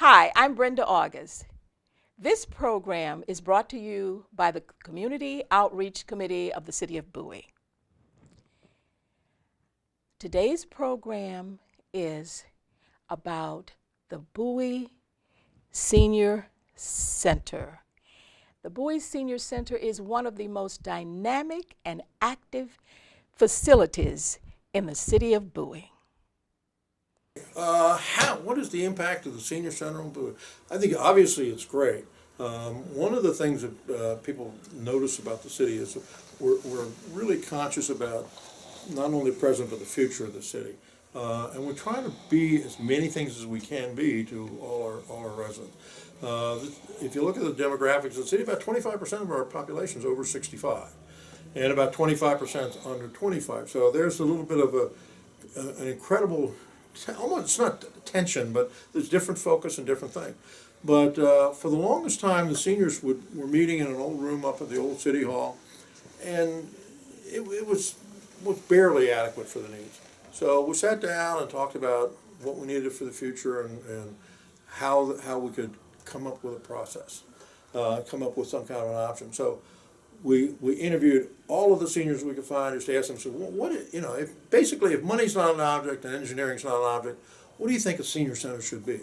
Hi, I'm Brenda August. This program is brought to you by the Community Outreach Committee of the City of Bowie. Today's program is about the Bowie Senior Center. The Bowie Senior Center is one of the most dynamic and active facilities in the City of Bowie. What is the impact of the senior center on Bowie? I think obviously it's great. One of the things that people notice about the city is we're really conscious about not only the present but the future of the city. And we're trying to be as many things as we can be to all our residents. If you look at the demographics of the city, about 25% of our population is over 65, and about 25% under 25. So there's a little bit of an incredible, almost, it's not tension, but there's different focus and different things. But for the longest time, the seniors were meeting in an old room up at the old city hall, and it was barely adequate for the needs. So we sat down and talked about what we needed for the future and how we could come up with a process, come up with some kind of an option. So we interviewed all of the seniors we could find, just asked them, so if money's not an object and engineering's not an object, what do you think a senior center should be?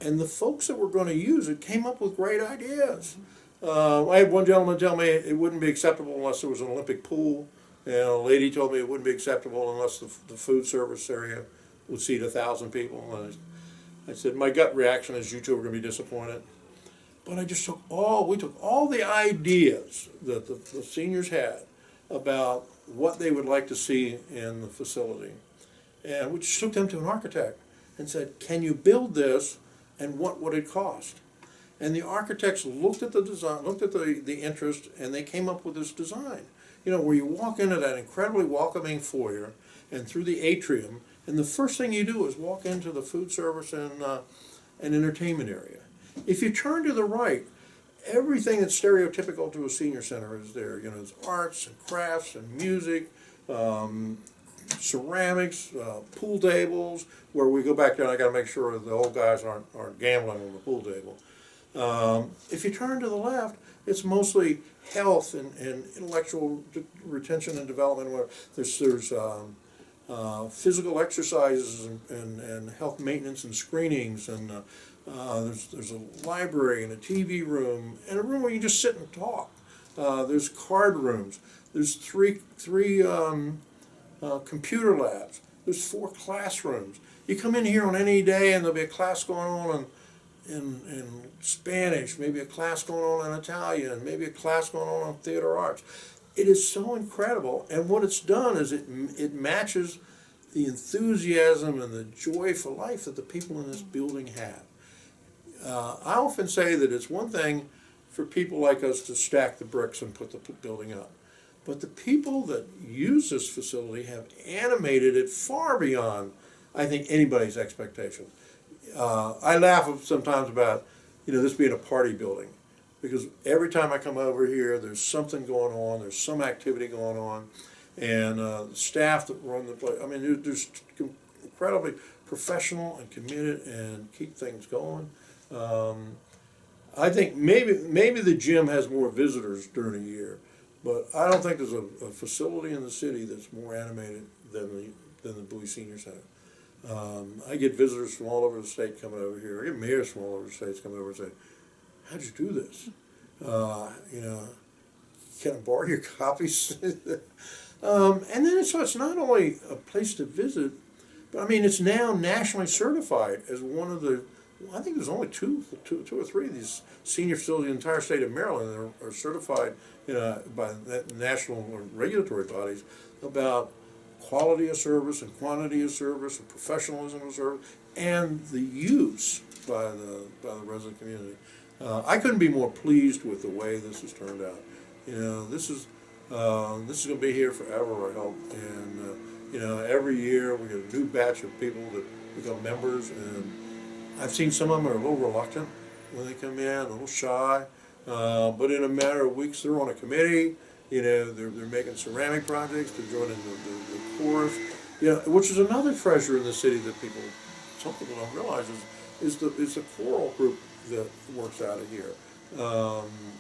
And the folks that were going to use it came up with great ideas. I had one gentleman tell me it wouldn't be acceptable unless there was an Olympic pool. And a lady told me it wouldn't be acceptable unless the food service area would seat 1,000 people. And I said, my gut reaction is you two are going to be disappointed. But we took all the ideas that the seniors had about what they would like to see in the facility, and we just took them to an architect and said, can you build this, and what would it cost? And the architects looked at the design, looked at the interest, and they came up with this design. Where you walk into that incredibly welcoming foyer and through the atrium, and the first thing you do is walk into the food service and entertainment area. If you turn to the right, everything that's stereotypical to a senior center is there. There's arts and crafts and music, ceramics, pool tables, where we go back there and I got to make sure the old guys aren't gambling on the pool table. If you turn to the left, it's mostly health and intellectual retention and development, where there's physical exercises and health maintenance and screenings, and there's a library and a TV room and a room where you can just sit and talk. There's card rooms. There's three computer labs. There's 4 classrooms. You come in here on any day and there'll be a class going on in Spanish, maybe a class going on in Italian, maybe a class going on theater arts. It is so incredible, and what it's done is it matches the enthusiasm and the joy for life that the people in this building have. I often say that it's one thing for people like us to stack the bricks and put the building up, but the people that use this facility have animated it far beyond, I think, anybody's expectation. I laugh sometimes about this being a party building, because every time I come over here there's something going on, there's some activity going on, and the staff that run the place, there's incredibly professional and committed and keep things going. I think maybe the gym has more visitors during the year, but I don't think there's a facility in the city that's more animated than the Bowie Senior Center. I get visitors from all over the state coming over here. I get mayors from all over the states coming over and say, how'd you do this? Can I borrow your copies? And then it's not only a place to visit, but it's now nationally certified as one of the, I think there's only two or three of these senior facilities in the entire state of Maryland that are certified by national or regulatory bodies about quality of service and quantity of service and professionalism of service and the use by the resident community. I couldn't be more pleased with the way this has turned out. This is going to be here forever, I hope. And every year we get a new batch of people that become members, and I've seen some of them are a little reluctant when they come in, a little shy, but in a matter of weeks they're on a committee. They're making ceramic projects, they're joining the chorus, which is another treasure in the city that some people don't realize is is the choral group that works out of here.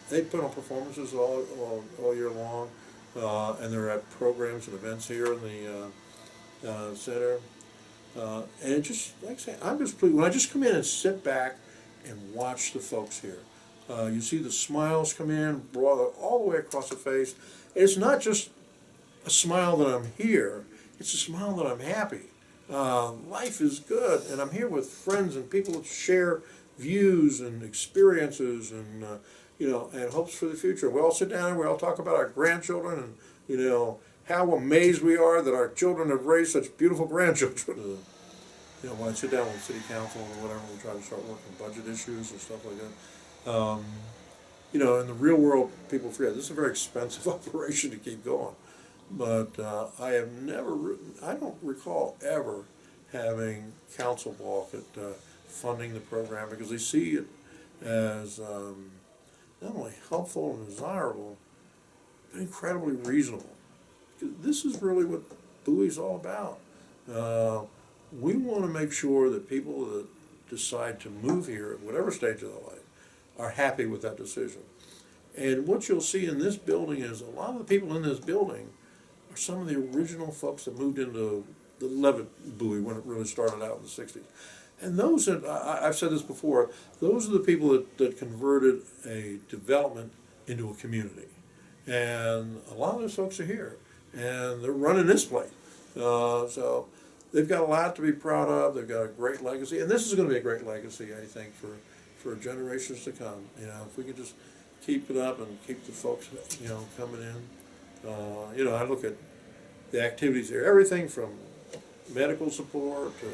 They put on performances all year long, and they're at programs and events here in the center. And it just, like I say, I'm just pleased. When I just come in and sit back and watch the folks here, you see the smiles come in, brought all the way across the face. And it's not just a smile that I'm here, it's a smile that I'm happy. Life is good, and I'm here with friends and people that share views and experiences and and hopes for the future. We all sit down and we all talk about our grandchildren and how amazed we are that our children have raised such beautiful grandchildren. When I sit down with city council or whatever, we try to start working budget issues and stuff like that. In the real world, people forget this is a very expensive operation to keep going. But I don't recall ever having council balk at funding the program, because they see it as not only helpful and desirable, but incredibly reasonable. This is really what Bowie's all about. We want to make sure that people that decide to move here at whatever stage of their life are happy with that decision. And what you'll see in this building is a lot of the people in this building are some of the original folks that moved into the Levitt Bowie when it really started out in the 60s. And those that, I've said this before, those are the people that converted a development into a community. And a lot of those folks are here, and they're running this place. So they've got a lot to be proud of. They've got a great legacy, and this is going to be a great legacy, I think, for generations to come. If we could just keep it up and keep the folks, coming in. I look at the activities there, everything from medical support to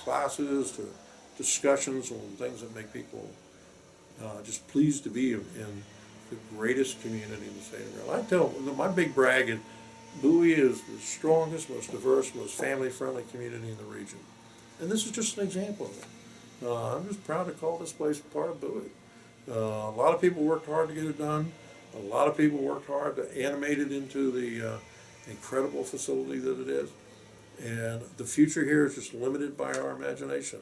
classes to discussions on things that make people just pleased to be in the greatest community in the state of Maryland. I tell them, my big brag is Bowie is the strongest, most diverse, most family-friendly community in the region. And this is just an example of it. I'm just proud to call this place part of Bowie. A lot of people worked hard to get it done. A lot of people worked hard to animate it into the incredible facility that it is. And the future here is just limited by our imagination.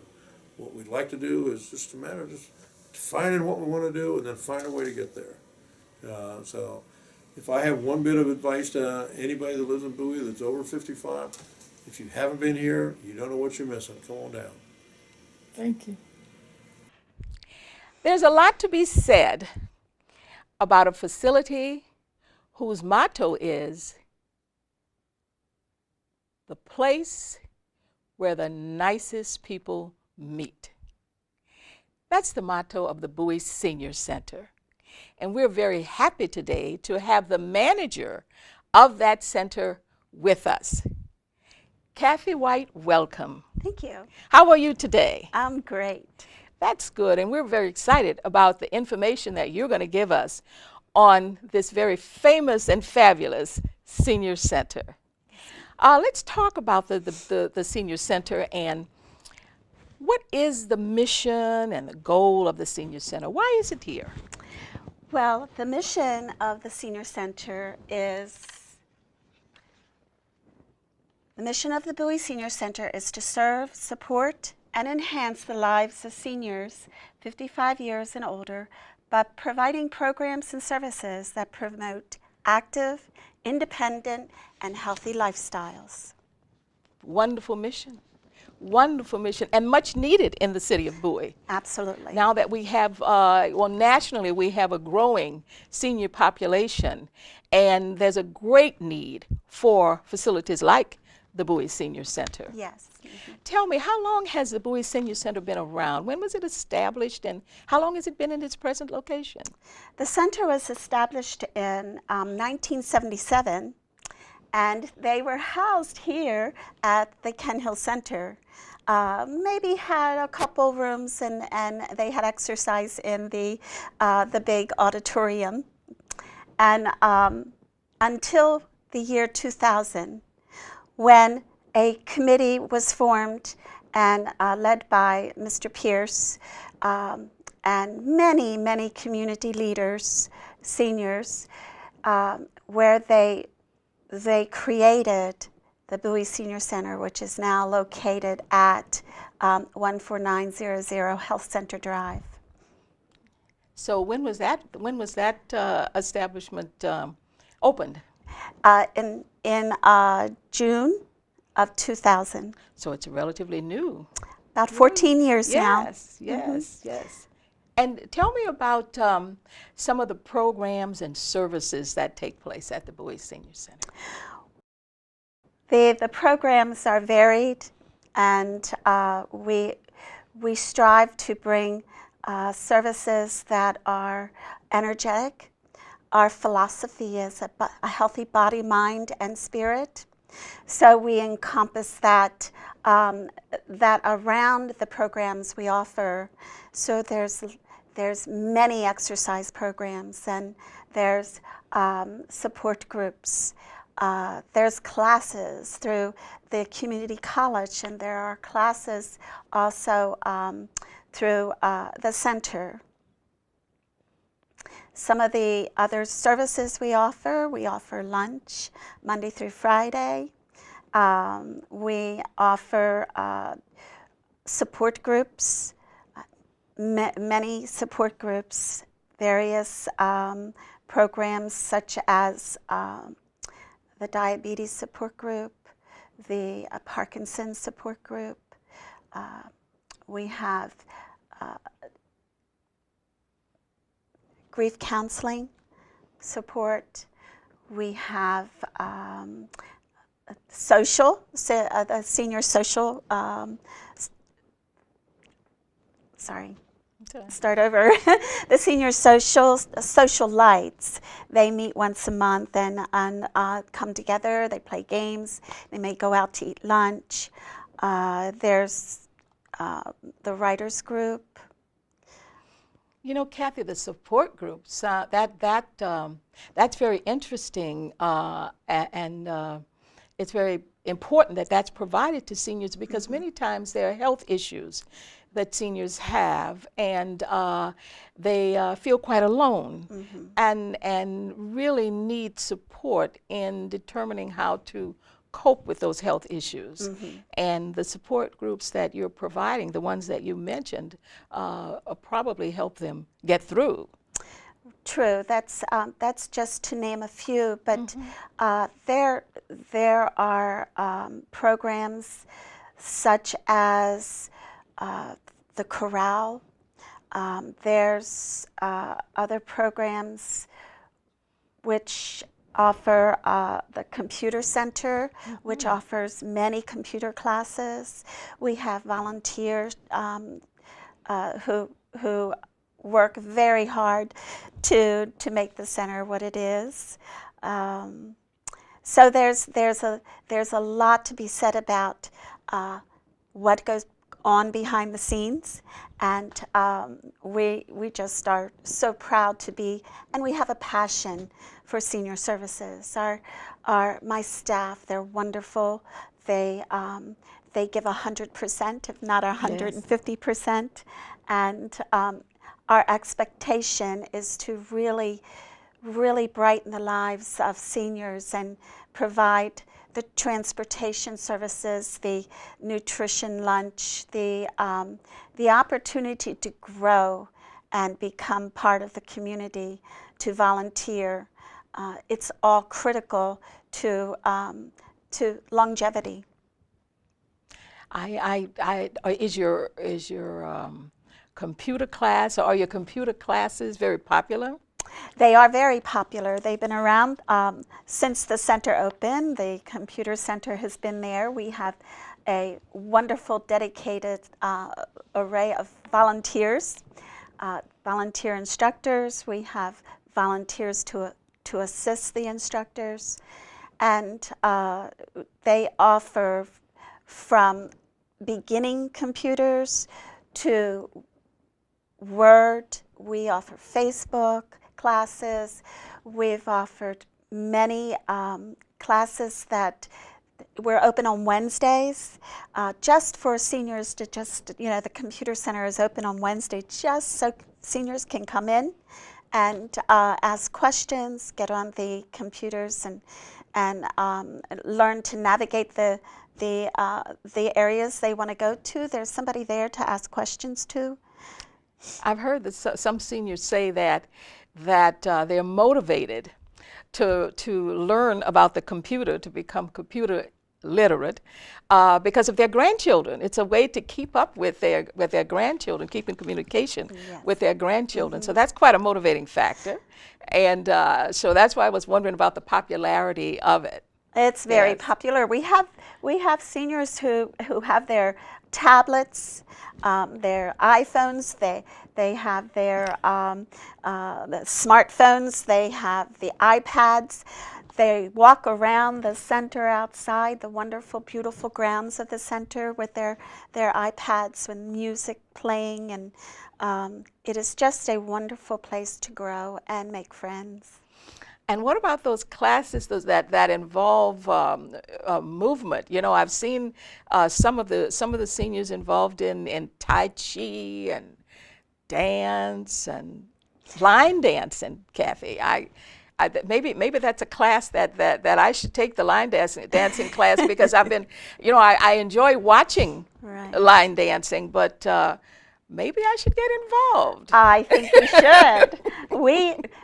What we'd like to do is just a matter of just defining what we want to do and then find a way to get there. So if I have one bit of advice to anybody that lives in Bowie that's over 55, if you haven't been here, you don't know what you're missing. Come on down. Thank you. There's a lot to be said about a facility whose motto is the place where the nicest people meet. That's the motto of the Bowie Senior Center. And we're very happy today to have the manager of that center with us. Kathy White, welcome. Thank you. How are you today? I'm great. That's good, and we're very excited about the information that you're going to give us on this very famous and fabulous senior center. Let's talk about the senior center and what is the mission and the goal of the senior center? Why is it here? Well, the mission of the Senior Center is, the mission of the Bowie Senior Center is to serve, support, and enhance the lives of seniors 55 years and older by providing programs and services that promote active, independent, and healthy lifestyles. Wonderful mission. Wonderful mission, and much needed in the city of Bowie. Absolutely. Now that we have, nationally we have a growing senior population, and there's a great need for facilities like the Bowie Senior Center. Yes. Mm-hmm. Tell me, how long has the Bowie Senior Center been around? When was it established, and how long has it been in its present location? The center was established in 1977, and they were housed here at the Ken Hill Center. Maybe had a couple rooms, and they had exercise in the big auditorium. And until the year 2000, when a committee was formed and led by Mr. Pierce and many, many community leaders, seniors, where they created the Bowie Senior Center, which is now located at 14900 Health Center Drive. So when was that? When was that establishment opened? In June of 2000. So it's relatively new. About 14 years now. Yes, yes, yes. And tell me about some of the programs and services that take place at the Bowie Senior Center. The programs are varied, and we strive to bring services that are energetic. Our philosophy is a healthy body, mind, and spirit. So we encompass that that around the programs we offer. So there's many exercise programs, and there's support groups. There's classes through the community college, and there are classes also through the center. Some of the other services we offer lunch Monday through Friday. We offer support groups, many support groups, various programs such as the diabetes support group, the Parkinson's support group. We have grief counseling support. We have the senior social, start over. The senior social lights. They meet once a month and come together. They play games. They may go out to eat lunch. There's the writers group. You know, Kathy, the support groups, that's very interesting, and it's very important that that's provided to seniors, because many times there are health issues that seniors have, and they feel quite alone, and really need support in determining how to cope with those health issues. And the support groups that you're providing, the ones that you mentioned, probably help them get through. True. That's just to name a few, but there are programs such as the Corral. There's other programs which offer the Computer Center, which offers many computer classes. We have volunteers who work very hard to make the center what it is. So there's a lot to be said about what goes on behind the scenes, and we just are so proud to be, and we have a passion for senior services. My staff, they're wonderful. They give 100%, if not 150%, and our expectation is to really brighten the lives of seniors and provide the transportation services, the nutrition lunch, the opportunity to grow and become part of the community, to volunteer. It's all critical to longevity. Is your computer class, or are your computer classes very popular? They are very popular. They've been around since the center opened. The computer center has been there. We have a wonderful, dedicated array of volunteers, volunteer instructors. We have volunteers to assist the instructors, and they offer from beginning computers to Word. We offer Facebook classes. We've offered many classes that we're open on Wednesdays, just for seniors to the computer center is open on Wednesday just so seniors can come in and ask questions, get on the computers and learn to navigate the the areas they want to go to. There's somebody there to ask questions to. I've heard that some seniors say that they're motivated to learn about the computer, to become computer literate, because of their grandchildren. It's a way to keep up with their grandchildren, keep in communication Yes. with their grandchildren. So that's quite a motivating factor, and so that's why I was wondering about the popularity of it. It's very Yes. popular. We have seniors who have their tablets, their iPhones. They have their the smartphones. They have the iPads. They walk around the center outside, the wonderful, beautiful grounds of the center with their iPads with music playing, and it is just a wonderful place to grow and make friends. And what about those classes that involve movement? You know, I've seen some of the seniors involved in Tai Chi and dance and line dancing, Kathy. Maybe that's a class that I should take, the line dancing class, because I've been, you know, I enjoy watching Right. line dancing, but maybe I should get involved. I think we should.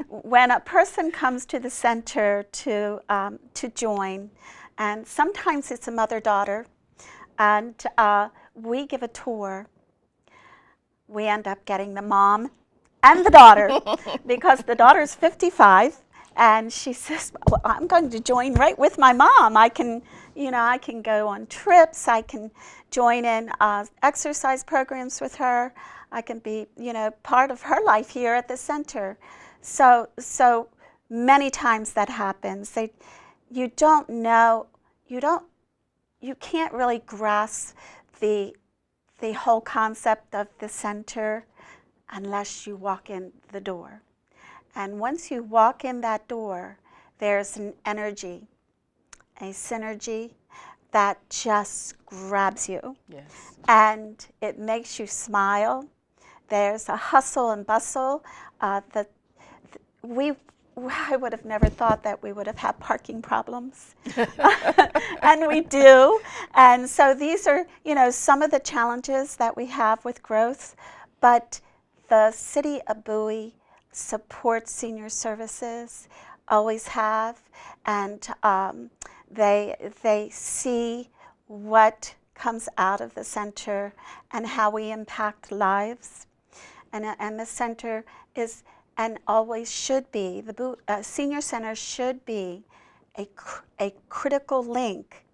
When a person comes to the center to join, and sometimes it's a mother-daughter, and we give a tour, we end up getting the mom and the daughter, because the daughter's 55, and she says, well, I'm going to join right with my mom. I can go on trips. I can join in exercise programs with her. I can be, part of her life here at the center. So many times that happens. You can't really grasp the whole concept of the center unless you walk in the door. And once you walk in that door, there's an energy, a synergy that just grabs you. Yes. And it makes you smile. There's a hustle and bustle that I would have never thought that we would have had parking problems. And we do. And so these are, some of the challenges that we have with growth. But the city of Bowie supports senior services, always have, and they see what comes out of the center and how we impact lives. And the center is, and always should be, the senior center should be a critical link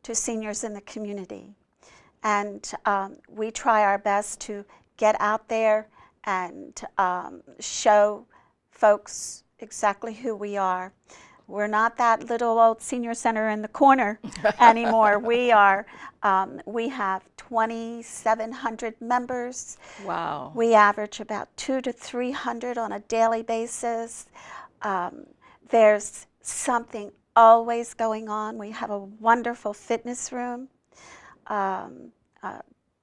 to seniors in the community. And we try our best to get out there and show folks exactly who we are. We're not that little old senior center in the corner anymore. We have 2,700 members. Wow. We average about 200 to 300 on a daily basis. There's something always going on. We have a wonderful fitness room.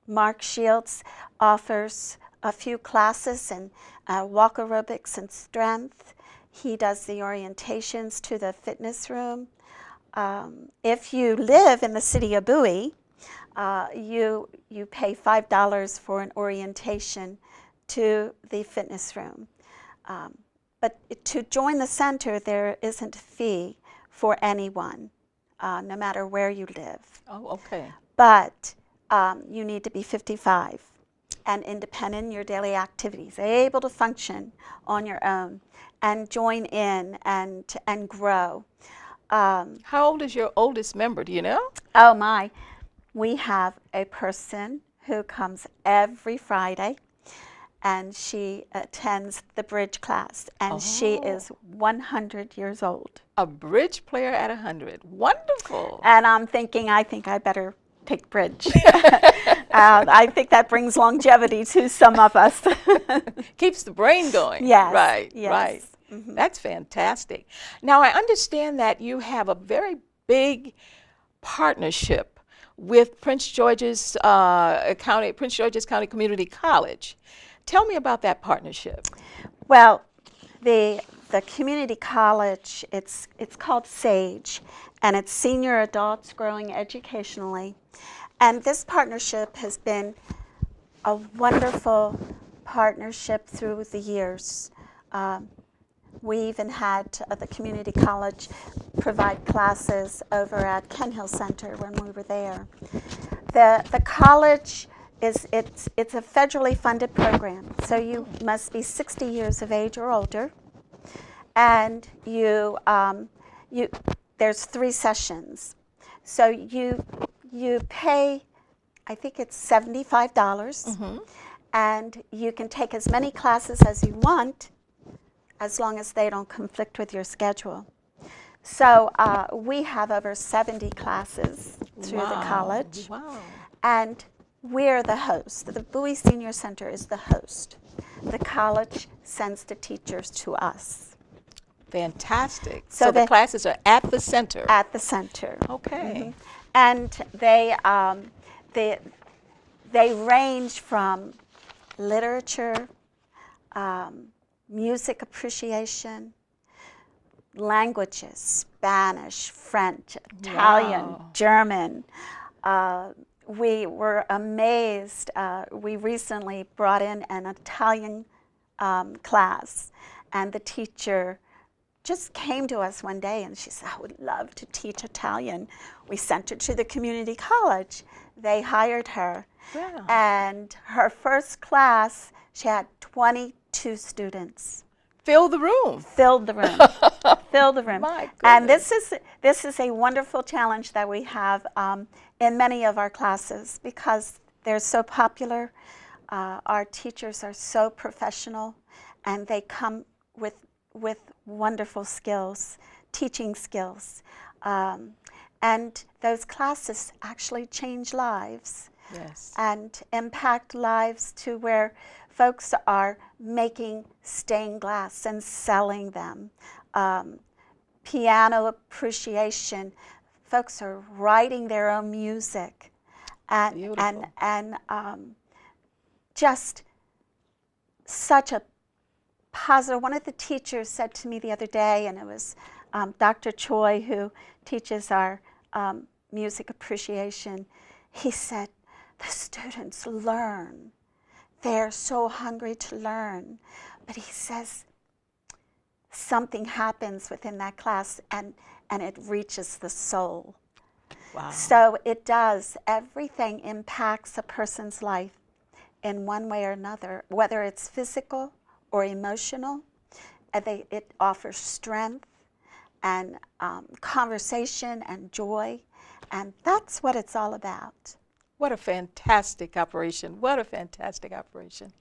Mark Shields offers a few classes in walk aerobics and strength. He does the orientations to the fitness room. If you live in the city of Bowie, you pay $5 for an orientation to the fitness room. But to join the center, there isn't a fee for anyone, no matter where you live. Oh, okay. But you need to be 55 and independent in your daily activities, able to function on your own and join in and grow. How old is your oldest member, do you know? Oh my, we have a person who comes every Friday, and she attends the bridge class, and she is 100 years old. A bridge player at 100. Wonderful. And I'm thinking, I think I better take bridge. I think that brings longevity to some of us. Keeps the brain going. Yes. Right, Yes. right. Mm-hmm. That's fantastic. Now, I understand that you have a very big partnership with Prince George's County Community College. Tell me about that partnership. Well, the the community college, it's called SAGE, and it's Senior Adults Growing Educationally. And this partnership has been a wonderful partnership through the years. We even had the community college provide classes over at Ken Hill Center when we were there. The college it's a federally funded program, so you must be 60 years of age or older, and there's 3 sessions. So you pay, I think it's $75, and you can take as many classes as you want, as long as they don't conflict with your schedule. So we have over 70 classes through the college. Wow. And we're the host. The Bowie Senior Center is the host. The college sends the teachers to us. Fantastic. So the classes are at the center? At the center. Okay. And they range from literature, music appreciation, languages, Spanish, French, Italian, German. We were amazed. We recently brought in an Italian class, and the teacher just came to us one day and she said, I would love to teach Italian. We sent her to the community college. They hired her. Wow. And her first class, she had 22 students. Fill the room. Filled the room. Filled the room. My And goodness. this is a wonderful challenge that we have in many of our classes because they're so popular. Our teachers are so professional, and they come with wonderful skills, teaching skills. And those classes actually change lives. Yes. And impact lives to where folks are making stained glass and selling them. Piano appreciation. Folks are writing their own music. And just such a positive. One of the teachers said to me the other day, and it was Dr. Choi, who teaches our music appreciation, he said, the students learn. They're so hungry to learn. But he says something happens within that class and it reaches the soul. Wow. So it does. Everything impacts a person's life in one way or another, whether it's physical or emotional. It offers strength and conversation and joy. And that's what it's all about. What a fantastic operation. What a fantastic operation.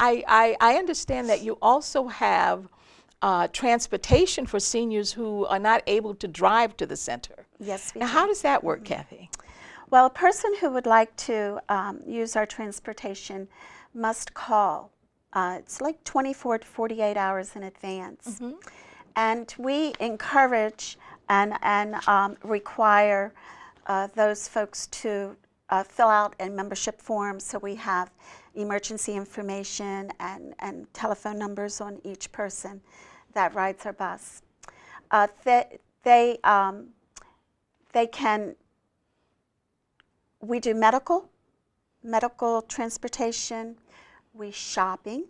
I understand that you also have transportation for seniors who are not able to drive to the center. Yes, we Now, do. how does that work, Kathy? Well, a person who would like to use our transportation must call. It's like 24 to 48 hours in advance. And we encourage and require those folks to fill out a membership form, so we have emergency information and telephone numbers on each person that rides our bus. We do medical transportation, we shopping,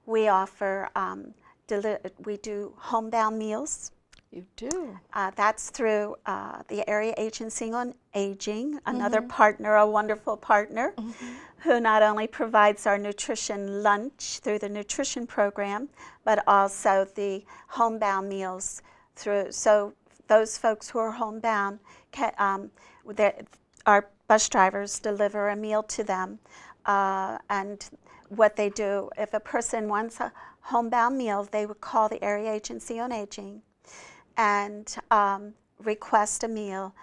we offer, we do homebound meals. You do. That's through the Area Agency on Aging, another partner, a wonderful partner, who not only provides our nutrition lunch through the nutrition program, but also the homebound meals through. So those folks who are homebound, our bus drivers deliver a meal to them. And what they do, if a person wants a homebound meal, they would call the Area Agency on Aging and request a meal.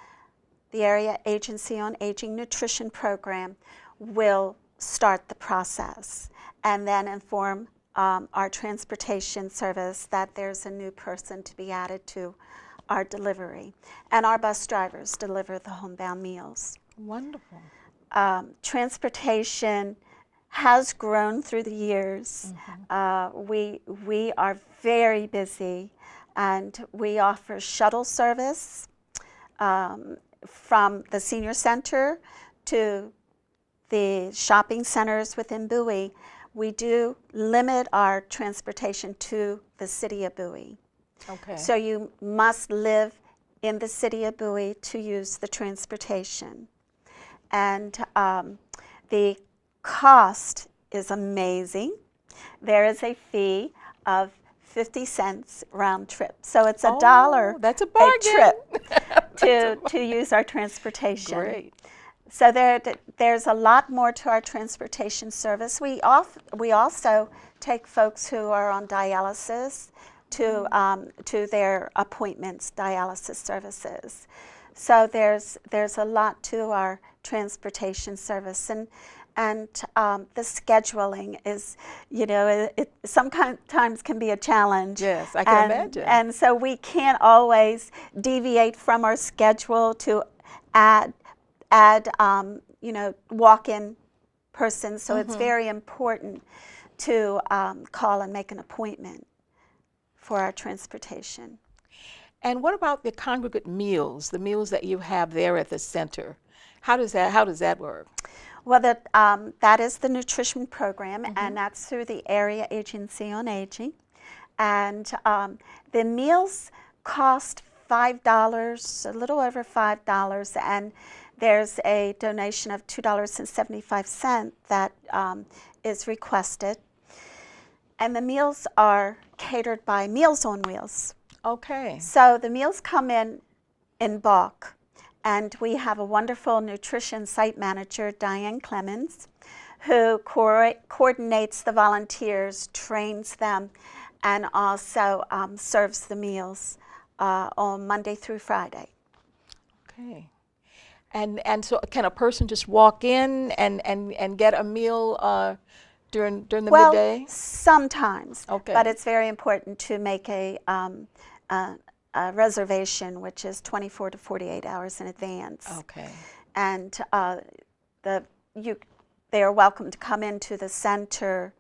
The Area Agency on Aging Nutrition Program will start the process and then inform our transportation service that there's a new person to be added to our delivery. And our bus drivers deliver the homebound meals. Wonderful. Transportation has grown through the years. We are very busy, and we offer shuttle service from the senior center to the shopping centers within Bowie. We do limit our transportation to the city of Bowie. Okay. So you must live in the city of Bowie to use the transportation. And the cost is amazing. There is a fee of 50 cents round trip. So it's $1 that's a bargain. trip to use our transportation. Great. So there's a lot more to our transportation service. We also take folks who are on dialysis to their appointments, dialysis services. So there's a lot to our transportation service, and the scheduling is, it sometimes can be a challenge. Yes, I can imagine. And so we can't always deviate from our schedule to add walk-in persons. So it's very important to call and make an appointment for our transportation. And what about the congregate meals, the meals that you have there at the center? How does that work? Well, that is the nutrition program, and that's through the Area Agency on Aging. And the meals cost $5, a little over $5, and there's a donation of $2.75 that is requested. And the meals are catered by Meals on Wheels. Okay. So the meals come in bulk, and we have a wonderful nutrition site manager, Diane Clemens, who coordinates the volunteers, trains them, and also serves the meals on Monday through Friday. Okay. And so can a person just walk in and get a meal during the midday? Well, sometimes. Okay. But it's very important to make a reservation, which is 24 to 48 hours in advance. Okay. And they are welcome to come into the center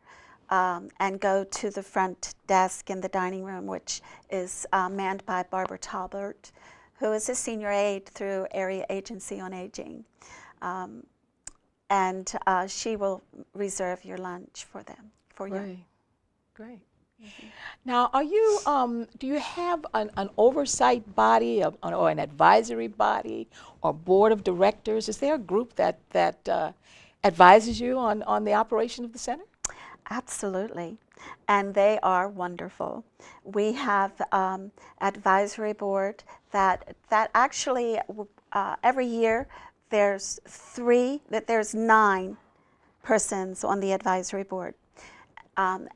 and go to the front desk in the dining room, which is manned by Barbara Talbert, who is a senior aide through Area Agency on Aging. And she will reserve your lunch for them, for you. Great. Now, are you? Do you have an oversight body or an advisory body or board of directors? Is there a group that advises you on the operation of the center? Absolutely, and they are wonderful. We have advisory board that actually every year there's 9 persons on the advisory board.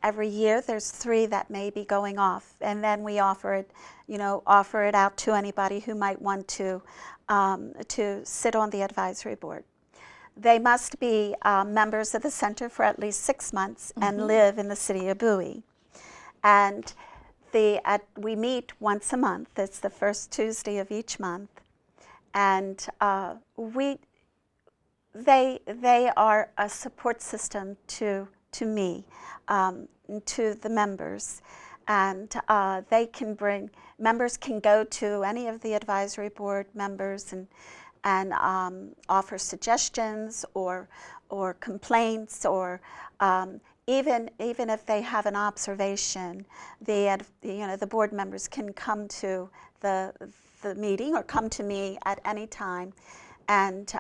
Every year there's 3 that may be going off, and then we offer it out to anybody who might want to sit on the advisory board. They must be members of the center for at least 6 months and live in the city of Bowie. And we meet once a month. It's the first Tuesday of each month, and they are a support system to me, to the members, and members can go to any of the advisory board members and offer suggestions or complaints, or even if they have an observation, the board members can come to the meeting or come to me at any time and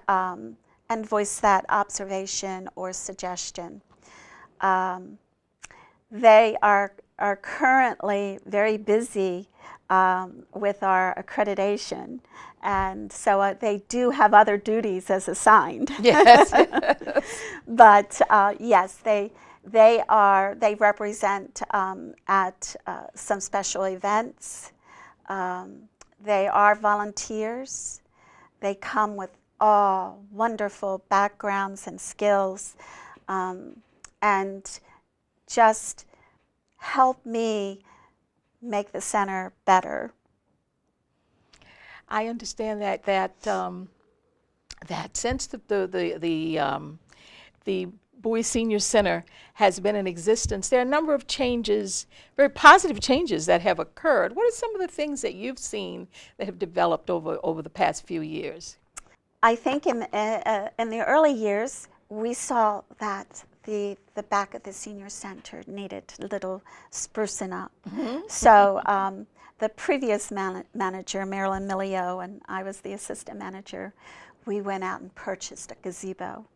voice that observation or suggestion. They are currently very busy with our accreditation, and so they do have other duties as assigned. Yes. But yes, they represent at some special events. They are volunteers. They come with all wonderful backgrounds and skills, and just help me make the center better. I understand that since the Bowie Senior Center has been in existence, there are a number of changes, very positive changes that have occurred. What are some of the things that you've seen that have developed over the past few years? I think in the early years, we saw that the back of the senior center needed a little sprucing up. So the previous manager, Marilyn Millio, and I was the assistant manager, we went out and purchased a gazebo.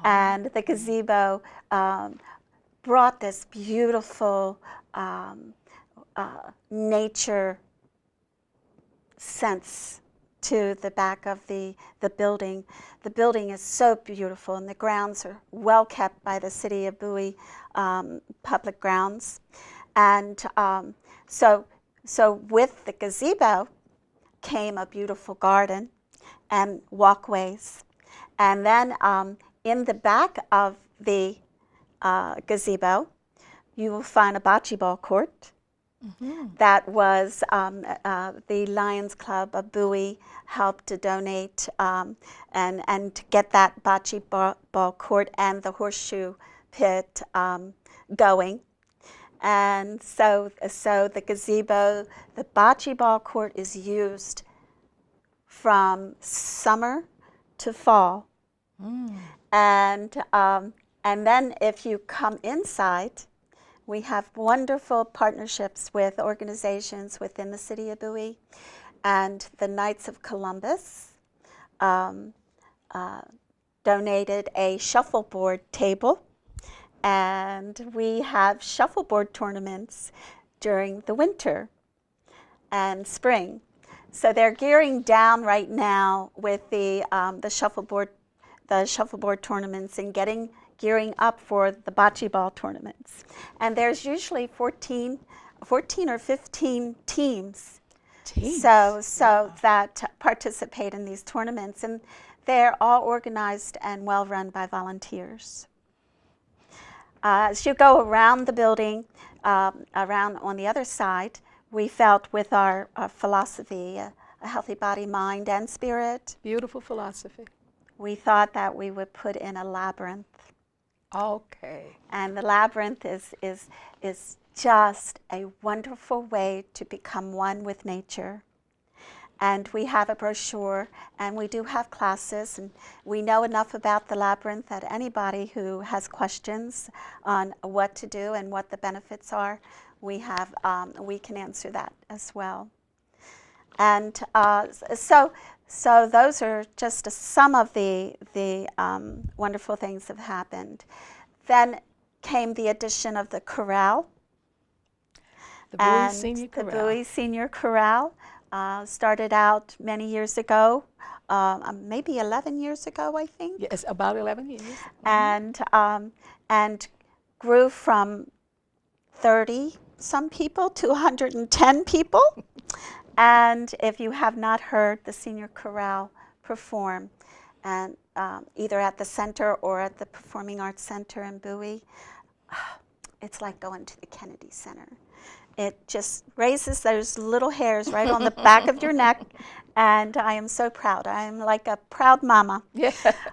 And the gazebo brought this beautiful nature sense to the back of the building. The building is so beautiful, and the grounds are well kept by the City of Bowie public grounds. And so with the gazebo came a beautiful garden and walkways. And then in the back of the gazebo, you will find a bocce ball court. That was the Lions Club of Bowie helped to donate and to get that bocce ball court and the horseshoe pit going. And so the gazebo, the bocce ball court is used from summer to fall. And then if you come inside, we have wonderful partnerships with organizations within the City of Bowie, and the Knights of Columbus donated a shuffleboard table, and we have shuffleboard tournaments during the winter and spring. So they're gearing down right now with the shuffleboard tournaments and gearing up for the bocce ball tournaments. And there's usually 14 or 15 teams. So that participate in these tournaments, and they're all organized and well run by volunteers. As you go around the building, around on the other side, we felt with our philosophy, a healthy body, mind, and spirit. Beautiful philosophy. We thought that we would put in a labyrinth. Okay. And the labyrinth is just a wonderful way to become one with nature. And we have a brochure, and we do have classes, and we know enough about the labyrinth that anybody who has questions on what to do and what the benefits are, we can answer that as well. And so those are just some of the wonderful things that have happened. Then came the addition of the corral. The Bowie Senior Corral. The Bowie Senior Corral started out many years ago, maybe 11 years ago, I think. Yes, about 11 years. And grew from 30-some people to 110 people. And if you have not heard the Senior Corral perform, and either at the center or at the Performing Arts Center in Bowie, it's like going to the Kennedy Center. It just raises those little hairs right on the back of your neck, and I am so proud. I am like a proud mama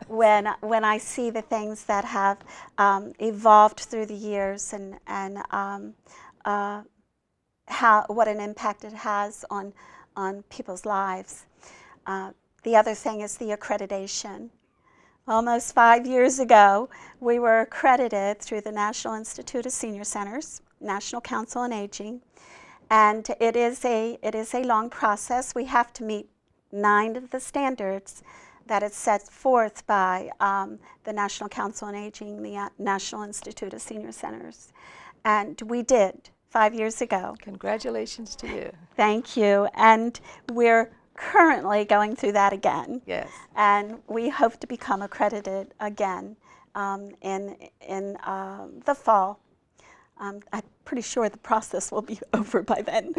when I see the things that have evolved through the years and what an impact it has on people's lives. The other thing is the accreditation. Almost 5 years ago, we were accredited through the National Institute of Senior Centers, National Council on Aging, and it is a long process. We have to meet 9 of the standards that is set forth by the National Council on Aging, the National Institute of Senior Centers, and we did 5 years ago. Congratulations to you. Thank you, and we're currently going through that again. Yes. And we hope to become accredited again in the fall. I'm pretty sure the process will be over by then.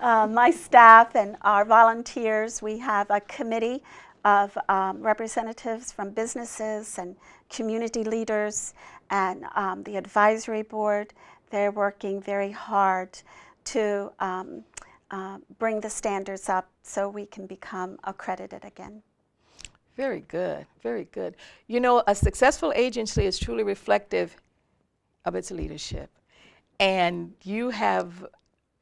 My staff and our volunteers, we have a committee of representatives from businesses and community leaders and the advisory board. They're working very hard to bring the standards up so we can become accredited again. Very good, very good. You know, a successful agency is truly reflective of its leadership. And you have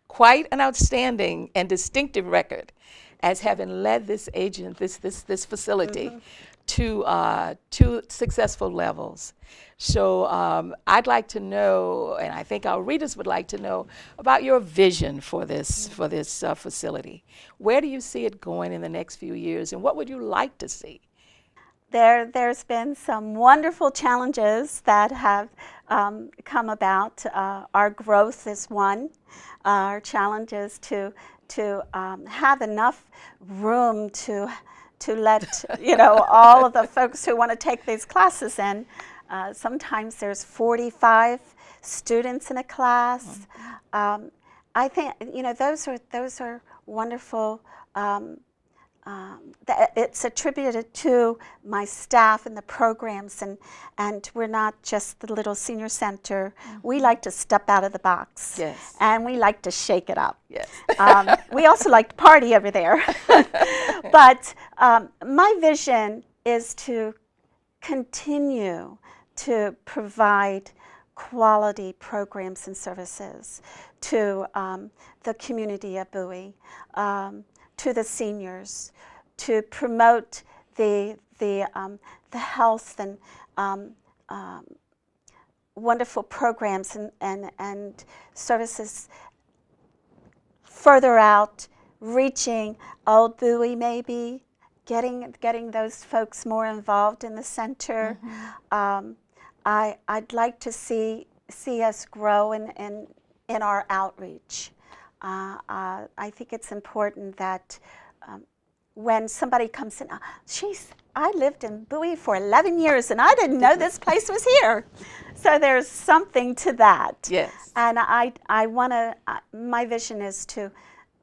quite an outstanding and distinctive record as having led this this facility to successful levels. So I'd like to know, and I think our readers would like to know, about your vision for this facility. Where do you see it going in the next few years, and what would you like to see? There's been some wonderful challenges that have come about. Our growth is one. Our challenge is to have enough room to let all of the folks who want to take these classes in. Sometimes there's 45 students in a class. I think those are wonderful. It's attributed to my staff and the programs, and we're not just the little senior center. We like to step out of the box. Yes. And we like to shake it up. Yes. We also like to party over there. But my vision is to continue to provide quality programs and services to the community of Bowie, to the seniors, to promote the health and wonderful programs and services further out, reaching Old Bowie maybe, getting those folks more involved in the center. I'd like to see us grow in our outreach. I think it's important that when somebody comes in, I lived in Bowie for 11 years and I didn't know this place was here. So there's something to that. Yes. And I want to, my vision is to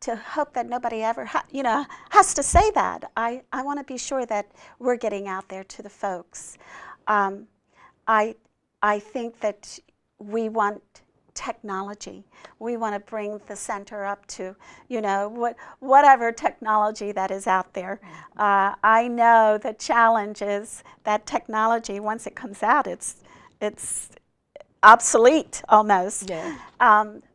hope that nobody ever has to say that. I want to be sure that we're getting out there to the folks. I think that we want technology. We want to bring the center up to, whatever technology that is out there. I know the challenge is that technology, once it comes out, it's obsolete almost. Yeah.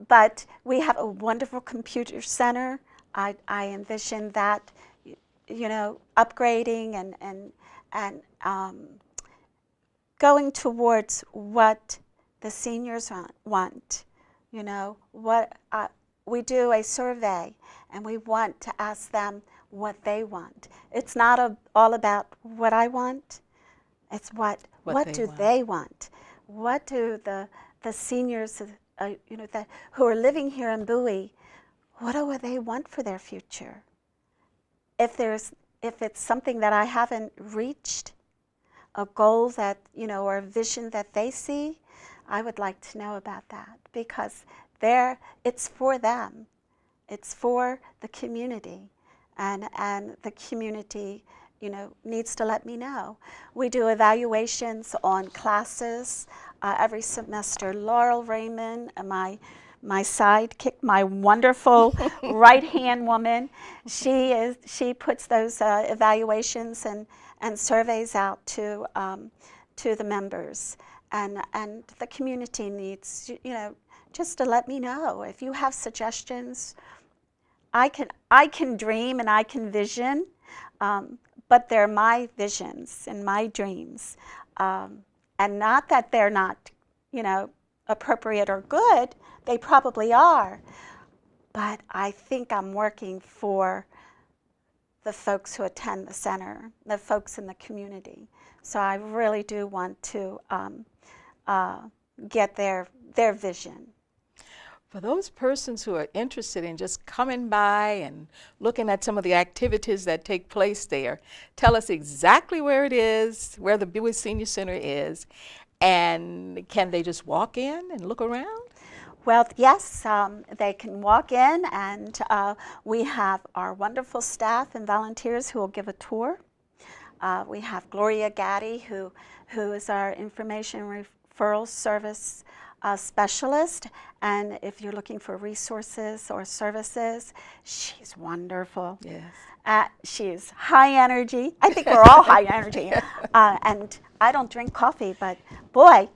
But we have a wonderful computer center. I envision that, upgrading and going towards what the seniors want. We do a survey and we want to ask them what they want. It's not all about what I want. It's what do they want? What do the seniors who are living here in Bowie, what do they want for their future? If it's something that I haven't reached, a goal that or a vision that they see, I would like to know about that, because it's for them. It's for the community, and the community needs to let me know. We do evaluations on classes every semester. Laurel Raymond, my sidekick, my wonderful right-hand woman, she puts those evaluations and surveys out to the members. And the community needs, just to let me know. If you have suggestions, I can dream and I can vision, but they're my visions and my dreams. And not that they're not, appropriate or good. They probably are. But I think I'm working for the folks who attend the center, the folks in the community. So I really do want to get their vision. For those persons who are interested in just coming by and looking at some of the activities that take place there, tell us exactly where it is, where the Bowie Senior Center is, and can they just walk in and look around? Well, yes, they can walk in, and we have our wonderful staff and volunteers who will give a tour. We have Gloria Gaddy, who is our information referral service specialist, and if you're looking for resources or services, she's wonderful. Yes. She's high energy. I think we're all high energy. And I don't drink coffee, but boy,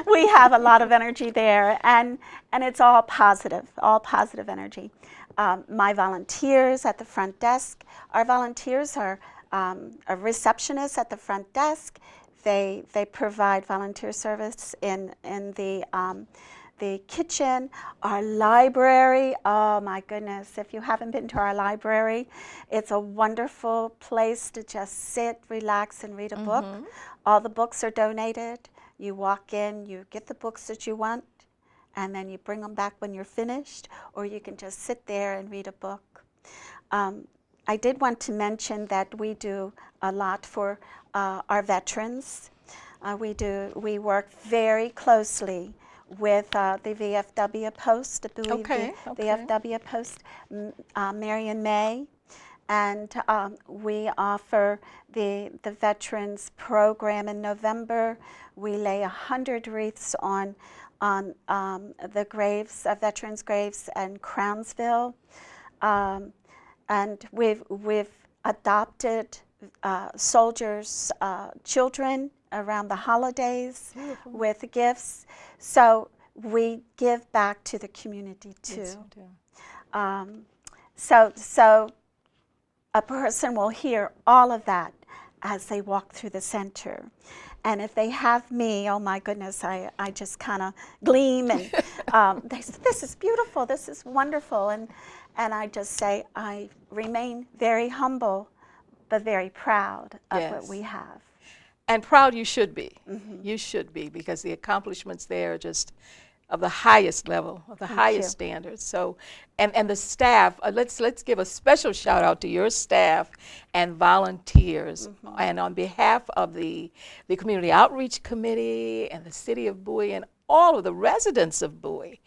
we have a lot of energy there, and it's all positive energy. My volunteers at the front desk, our volunteers are a receptionist at the front desk. They provide volunteer service in the kitchen. Our library, oh my goodness, if you haven't been to our library, it's a wonderful place to just sit, relax, and read a book. All the books are donated. You walk in, you get the books that you want, and then you bring them back when you're finished, or you can just sit there and read a book. I did want to mention that we do a lot for our veterans. We work very closely with the VFW Post, the Bowie VFW Post, Marion May, and we offer the Veterans Program in November. We lay 100 wreaths on the graves, veterans' graves in Crownsville, and we've adopted soldiers' children around the holidays with gifts. So we give back to the community too. Yes, you do. So a person will hear all of that as they walk through the center. And if they have me, oh my goodness, I just kind of gleam, and they say, this is beautiful, this is wonderful. And I just say, I remain very humble, but very proud of what we have. And proud you should be. You should be, because the accomplishments there are just of the highest level, of the highest standards. So, and the staff, let's give a special shout out to your staff and volunteers. And on behalf of the Community Outreach Committee and the City of Bowie and all of the residents of Bowie,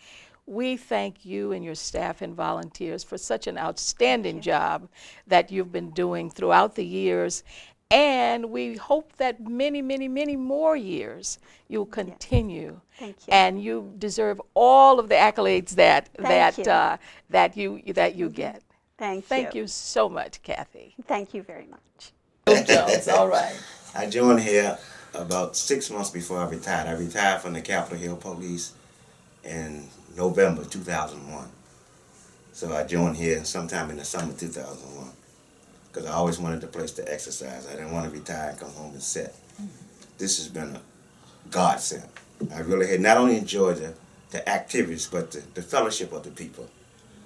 we thank you and your staff and volunteers for such an outstanding job that you've been doing throughout the years. And we hope that many, many, many more years you'll continue. Thank you. And you deserve all of the accolades that you get. Thank you. You so much, Kathy. Thank you very much. It's all right. I joined here about 6 months before I retired. I retired from the Capitol Hill Police in November 2001. So I joined here sometime in the summer 2001. Because I always wanted a place to exercise. I didn't want to retire and come home and sit. This has been a godsend. I really had not only enjoyed the activities, but the fellowship of the people.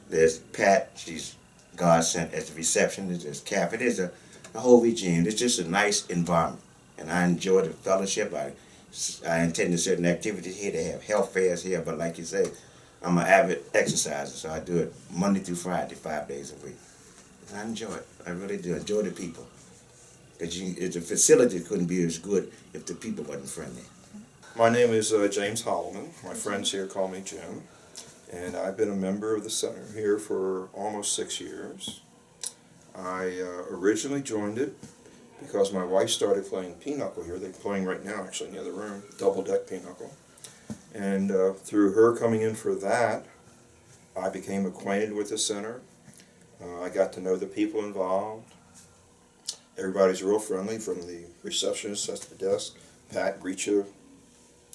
There's Pat, she's godsend as the receptionist. There's Kathy, there's the whole regime. It's just a nice environment. And I enjoy the fellowship. I attend to certain activities here. They have health fairs here, but like you say, I'm an avid exerciser, so I do it Monday through Friday, 5 days a week. I enjoy it. I really do enjoy the people. Because the facility couldn't be as good if the people wasn't friendly. My name is James Holloman. My friends here call me Jim. And I've been a member of the center here for almost 6 years. I originally joined it because my wife started playing pinochle here. They're playing right now, actually, in the other room, double-deck pinochle. And through her coming in for that, I became acquainted with the center. I got to know the people involved. Everybody's real friendly, from the receptionist at the desk. Pat greets you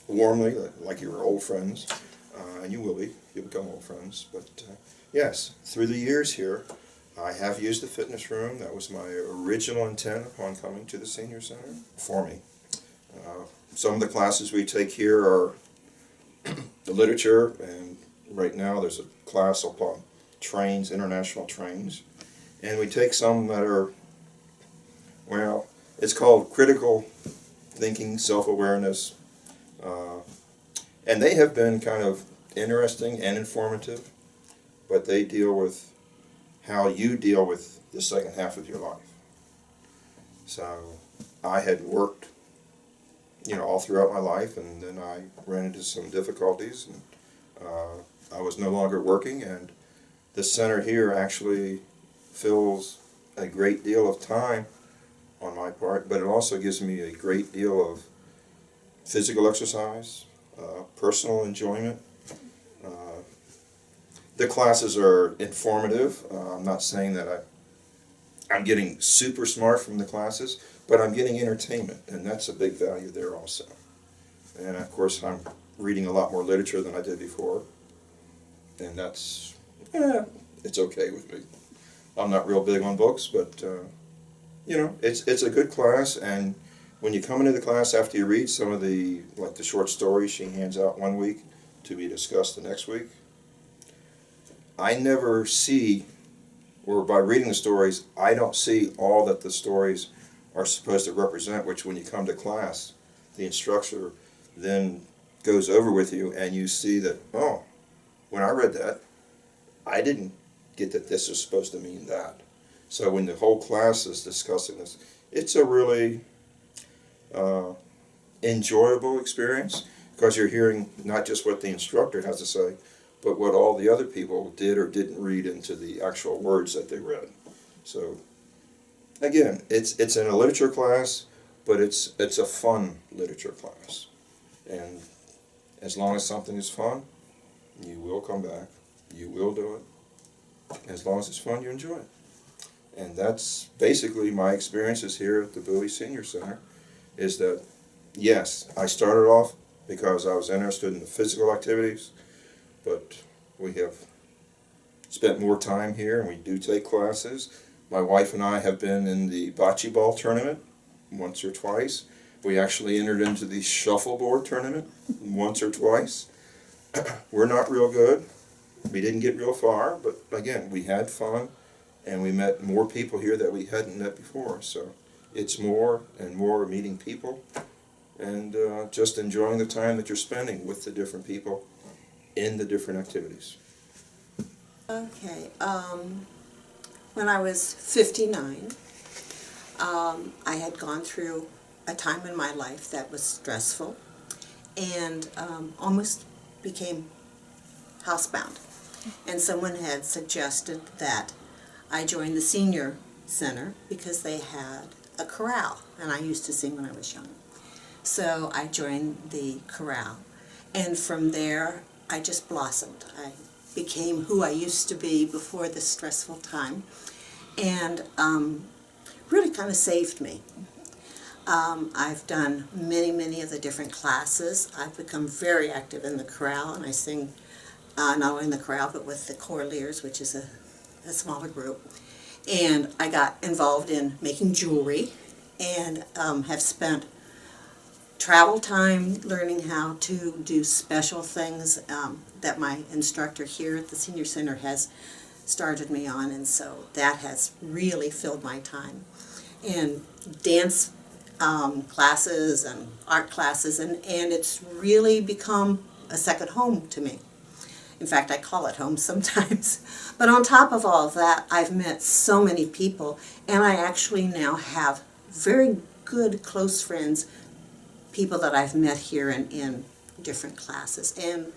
warmly, like you were old friends. And you will be. You'll become old friends. But yes, through the years here, I have used the fitness room. That was my original intent upon coming to the senior center for me. Some of the classes we take here are the literature, and right now there's a class upon trains, international trains, and we take some that are, well, it's called critical thinking, self-awareness, and they have been kind of interesting and informative, but they deal with how you deal with the second half of your life. So I had worked, all throughout my life, and then I ran into some difficulties, and I was no longer working, and the center here actually fills a great deal of time on my part, but it also gives me a great deal of physical exercise, personal enjoyment. The classes are informative. I'm not saying that I'm getting super smart from the classes, but I'm getting entertainment, and that's a big value there also. And of course, I'm reading a lot more literature than I did before, and that's, it's okay with me. I'm not real big on books, but you know, it's a good class, and when you come into the class after you read some of the, like the short stories she hands out one week to be discussed the next week, I never see, or by reading the stories, I don't see all that the stories are supposed to represent, which when you come to class, the instructor then goes over with you and you see that, oh, when I read that, I didn't get that this is supposed to mean that. So when the whole class is discussing this, it's a really enjoyable experience, because you're hearing not just what the instructor has to say, but what all the other people did or didn't read into the actual words that they read. So again, it's in a literature class, but it's a fun literature class. And as long as something is fun, you will come back, you will do it. As long as it's fun, you enjoy it. And that's basically my experiences here at the Bowie Senior Center, is that, yes, I started off because I was interested in the physical activities, but we have spent more time here and we do take classes. My wife and I have been in the bocce ball tournament once or twice. We actually entered into the shuffleboard tournament once or twice. We're not real good. We didn't get real far, but again, we had fun and we met more people here that we hadn't met before. So it's more and more meeting people and just enjoying the time that you're spending with the different people in the different activities. Okay, when I was 59, I had gone through a time in my life that was stressful and almost became housebound. And someone had suggested that I join the senior center because they had a chorale, and I used to sing when I was young. So I joined the chorale, and from there I just blossomed. I became who I used to be before this stressful time, and really kind of saved me. I've done many of the different classes. I've become very active in the chorale, and I sing not only in the chorale but with the choraleers, which is a smaller group. And I got involved in making jewelry and have spent travel time learning how to do special things that my instructor here at the Senior Center has started me on, and so that has really filled my time. And dance classes and art classes, and it's really become a second home to me. In fact, I call it home sometimes. But on top of all of that, I've met so many people, and I actually now have very good close friends, people that I've met here in different classes. And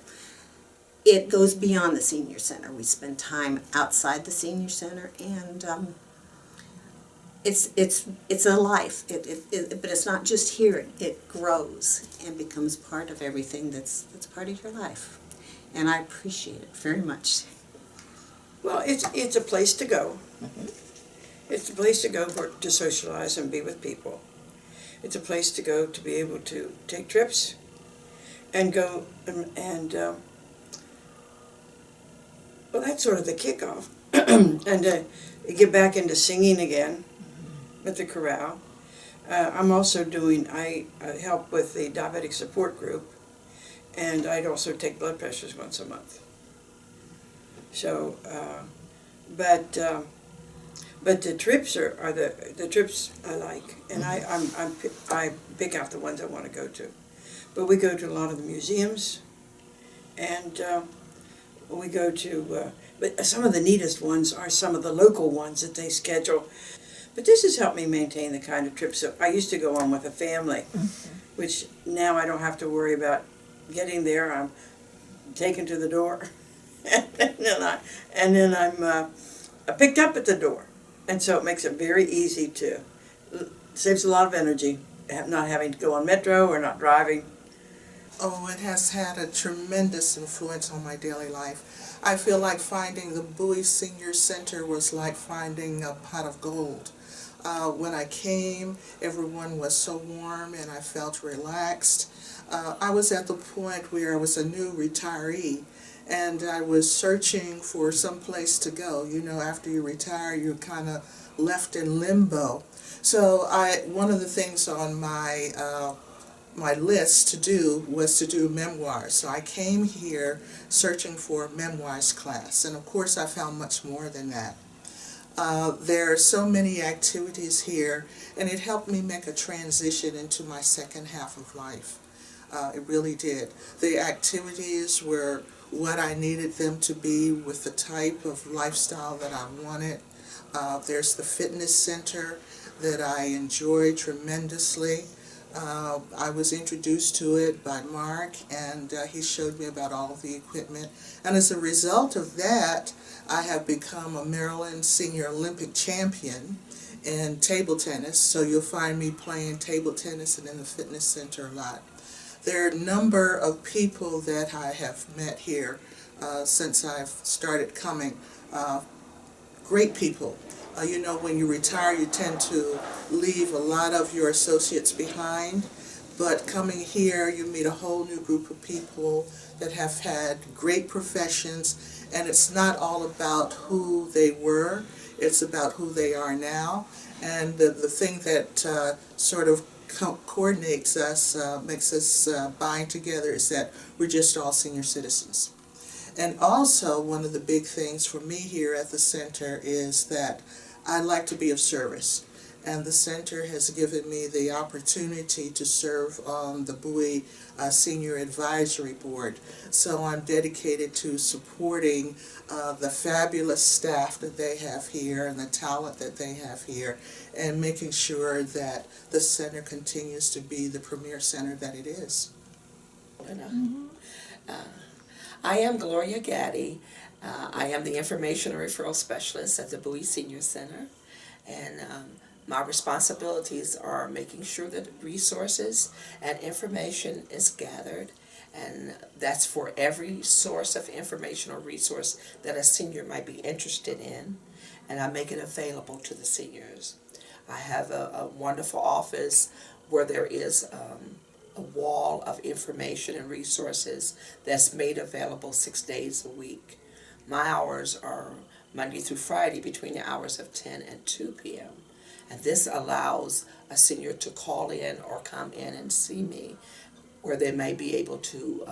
it goes beyond the Senior Center. We spend time outside the Senior Center, and it's a life. But it's not just here. It grows and becomes part of everything that's part of your life. And I appreciate it very much. Well, it's a place to go. Mm-hmm. It's a place to go to socialize and be with people. It's a place to go to be able to take trips and go and well, that's sort of the kickoff. And get back into singing again with the chorale. I'm also I help with the diabetic support group, and I'd also take blood pressures once a month. So, but the trips are the trips I like, and I pick out the ones I want to go to. But we go to a lot of the museums, and we go to. But some of the neatest ones are some of the local ones that they schedule. But this has helped me maintain the kind of trips that I used to go on with a family, which now I don't have to worry about getting there. I'm taken to the door, and then I'm picked up at the door. And so it makes it very easy saves a lot of energy, not having to go on metro or not driving. Oh, it has had a tremendous influence on my daily life. I feel like finding the Bowie Senior Center was like finding a pot of gold. When I came, everyone was so warm and I felt relaxed. I was at the point where I was a new retiree and I was searching for some place to go. You know, after you retire, you're kind of left in limbo. So one of the things on my list to do was to do memoirs. So I came here searching for a memoirs class, and of course I found much more than that. There are so many activities here, and it helped me make a transition into my second half of life. It really did. The activities were what I needed them to be with the type of lifestyle that I wanted. There's the fitness center that I enjoy tremendously. I was introduced to it by Mark, and he showed me about all of the equipment. And as a result of that, I have become a Maryland Senior Olympic champion in table tennis. So you'll find me playing table tennis and in the fitness center a lot. There are a number of people that I have met here since I've started coming. Great people. You know, when you retire, you tend to leave a lot of your associates behind, but coming here, you meet a whole new group of people that have had great professions, and it's not all about who they were, it's about who they are now. And the thing that sort of coordinates us, makes us bind together, is that we're just all senior citizens. And also, one of the big things for me here at the center is that I like to be of service. And the center has given me the opportunity to serve on the Bowie Senior Advisory Board. So I'm dedicated to supporting the fabulous staff that they have here and the talent that they have here, and making sure that the center continues to be the premier center that it is. I am Gloria Gaddy. I am the Information and Referral Specialist at the Bowie Senior Center, and my responsibilities are making sure that resources and information is gathered, and that's for every source of information or resource that a senior might be interested in, and I make it available to the seniors. I have a wonderful office where there is a wall of information and resources that's made available 6 days a week. My hours are Monday through Friday between the hours of 10 and 2 p.m. And this allows a senior to call in or come in and see me, where they may be able to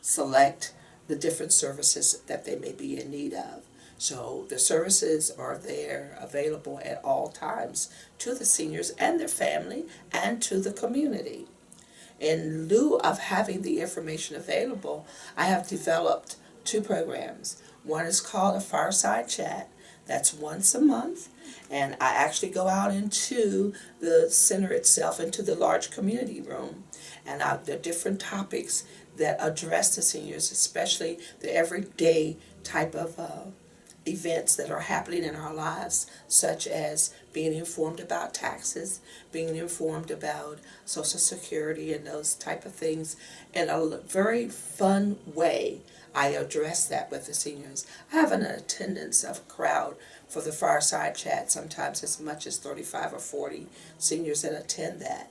select the different services that they may be in need of. So the services are there available at all times to the seniors and their family and to the community. In lieu of having the information available, I have developed 2 programs. One is called a Fireside Chat. That's once a month, and I actually go out into the center itself, into the large community room, and there are different topics that address the seniors, especially the everyday type of events that are happening in our lives, such as being informed about taxes, being informed about Social Security and those type of things. In a very fun way, I address that with the seniors. I have an attendance of a crowd for the Fireside Chat, sometimes as much as 35 or 40 seniors that attend that.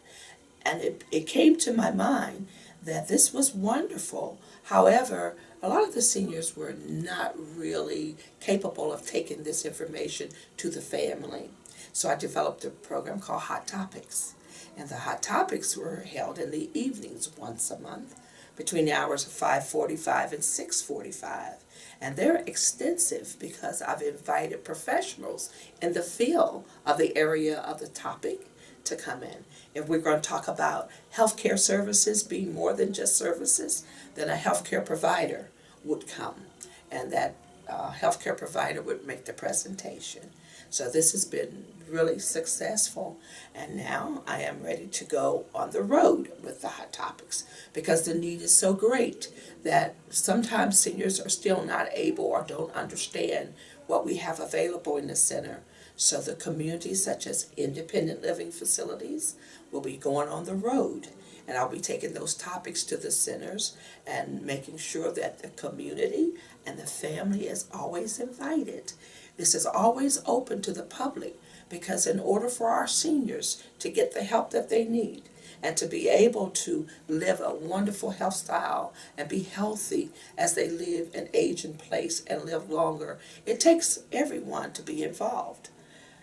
And it came to my mind that this was wonderful. However, a lot of the seniors were not really capable of taking this information to the family. So I developed a program called Hot Topics. And the Hot Topics were held in the evenings once a month, between the hours of 5:45 and 6:45. And they're extensive because I've invited professionals in the field of the area of the topic to come in. If we're going to talk about healthcare services being more than just services, then a healthcare provider would come, and that healthcare provider would make the presentation. So this has been really successful, and now I am ready to go on the road with the Hot Topics, because the need is so great that sometimes seniors are still not able or don't understand what we have available in the center. So the communities such as independent living facilities will be going on the road, and I'll be taking those topics to the centers and making sure that the community and the family is always invited. This is always open to the public, because in order for our seniors to get the help that they need and to be able to live a wonderful health style and be healthy as they live and age in place and live longer, it takes everyone to be involved.